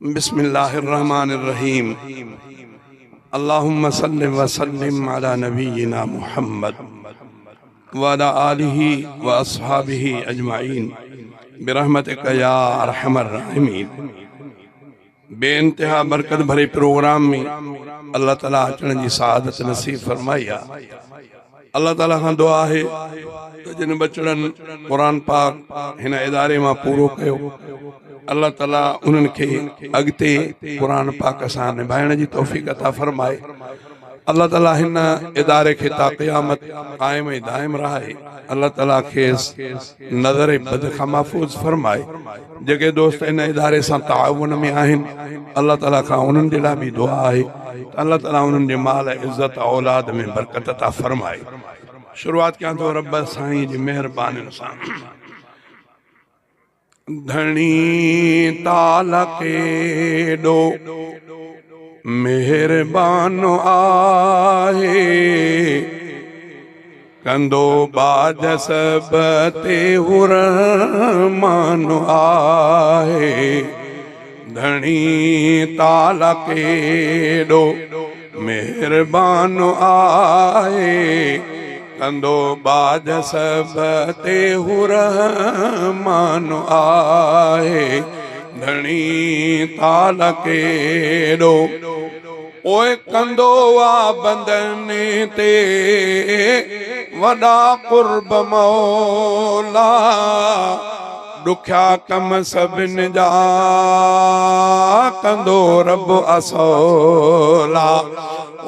बिस्मिल्लाहिर्रहमानिर्रहीम। अल्लाहुम्मा सल्लि व सल्लिम अला नबीना मुहम्मद व अला आलिहि व अस्हाबिहि अजमाइन बिरहमतिका या अरहमर राहिमीन। बेइंतहा बरकत भरे प्रोग्राम में अल्लाह ताला अचण जी सआदत नसीब फरमाया। अल्लाह ताला खां दुआ है तो जिन बचड़न कुरान पाक हिन इदारे मां पूरो कयो, अल्लाह ताला उन्हनि खे अॻिते कुरान पाक सां निभाइण जी तौफ़ीक़ अता फरमाए। अल्लाह ताला हिन इदारे खे ता क़यामत क़ाइम ऐं दाइम रहाए। अल्लाह ताला खेसि नज़र बद खां महफ़ूज़ फरमाए। जेके दोस्त इन इदारे सां ताउन में आहिनि, अल्लाह ताला खां उन्हनि जे लाइ बि दुआ आहे त अल्लाह ताला उन्हनि जे माल इज़्ज़त औलाद में बरकत अता फरमाए। शुरुआत कयां थो रब साईं जी महिरबानी सां। धनी ताला केॾो मेहरबान आहे, कंदो बाज सब ते रहमान आहे। धनी ताला केॾो मेहरबान आहे, कंदो बाज सब ते रहमान आहे। धनी ताला केॾो ओए कंदो आ बंदने ते वॾा कुर्ब मौला। ॾुखिया कम सभिनि जा कंदो रब असौला।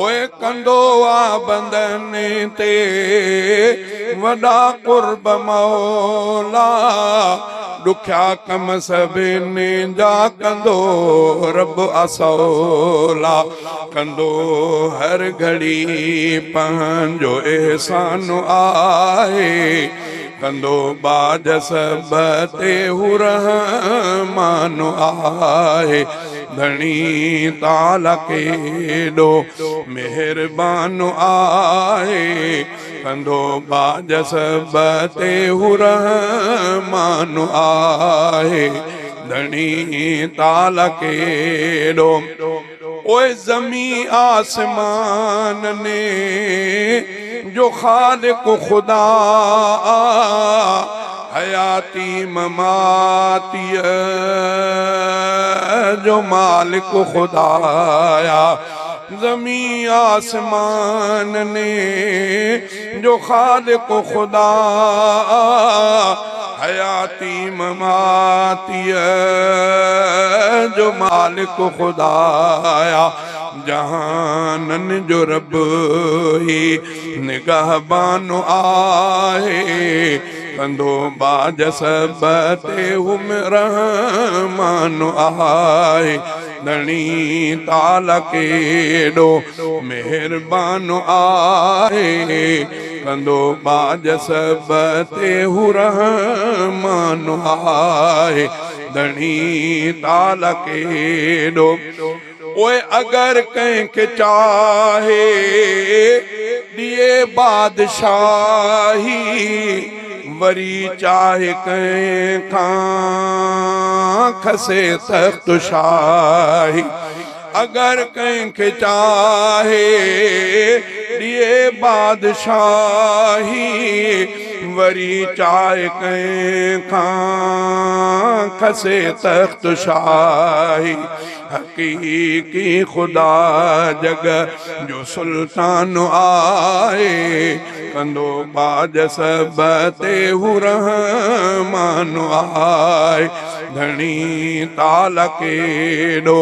ओए कंदो आ बंदने ते वॾा कुर्ब मौला। ॾुखिया कम सभिनि जा कंदो रब असौला। कंदो हर घड़ी पंहिंजो एहसान आहे, कंदो बाज सब ते रहमान आहे। धनी ताला केॾो मेहरबान आहे, कंदो बाज सब ते रहमान आहे। धनी ताला केॾो ओए ज़मी आसमान ने जो खालिक खुदा, हयाती ममाती जो मालिक खुदाया। ज़मी आसमान ने जो खालिक खुदा, हयाती ममाती जो मालिक खुदाया। जहानन जो रब ही निगहबान आहे, कंदो बाज सब ते रहमान आहे। धनी ताला केॾो मेहरबान आहे, कंदो बाज सब ते रहमान आहे। धनी ताला केॾो ओए अगर कंहिंखे चाहे दिए बादशाही, वरी चाहे कंहिंखां खसे तख्त शाही। अगर कंहिंखे चाहे दिए बादशाही, वरी चाहे कंहिंखां खसे तख्त शाही। हकीकी खुदा जग जो सुल्तान आहे, कंदो बाज सब ते रहमान आहे। धनी ताला केॾो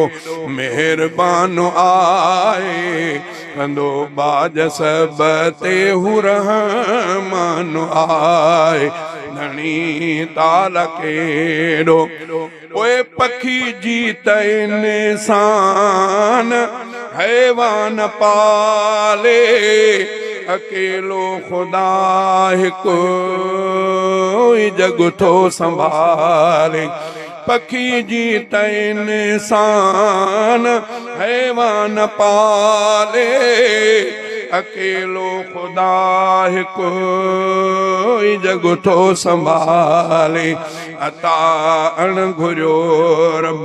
मेहरबान आहे, कंदो बाज सब ते रहमान आहे। धनी ताला केॾो ओए पखी जीत इंसान हैवान पाले, अकेलो खुदा हिकु जग थो संभाले। पखी जीत इंसान हैवान पाले, अकेलो खुदा हिकु जग थो संभाले। अता घुरियो रब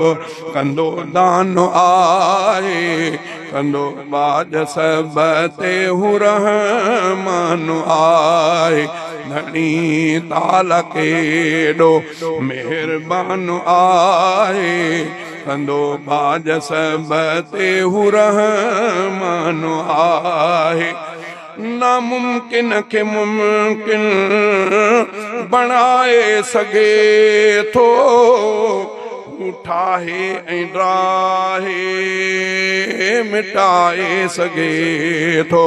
कंदो दान आहे कंदो बाज सब ते हू रहमान आहे धनी ताल केॾो मेहरबान आहे कंदो बाज सब ते हू रहमान आहे नामुमकिन खे मुमकिन बणाए सघे थो ठाहे ऐं ड्राहे मिटाए सघे थो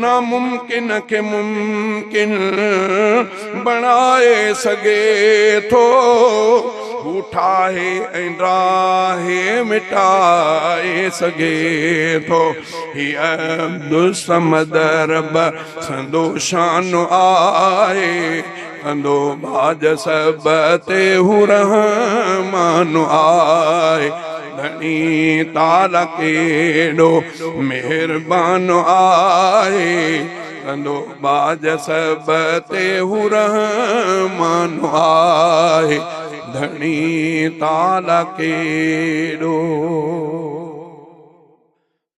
नामुमकिन खे मुमकिन बणाए सघे थो ठाहे ऐं ड्राहे मिटाए सघे थो हीअ अब्दुस्समद रब संदो शान आहे कंदो बाज सब ते हू रहमान आहे धनी ताल केॾो मेहरबान आहे कंदो बाज सब ते हू रहमान आहे धनी ताल केॾो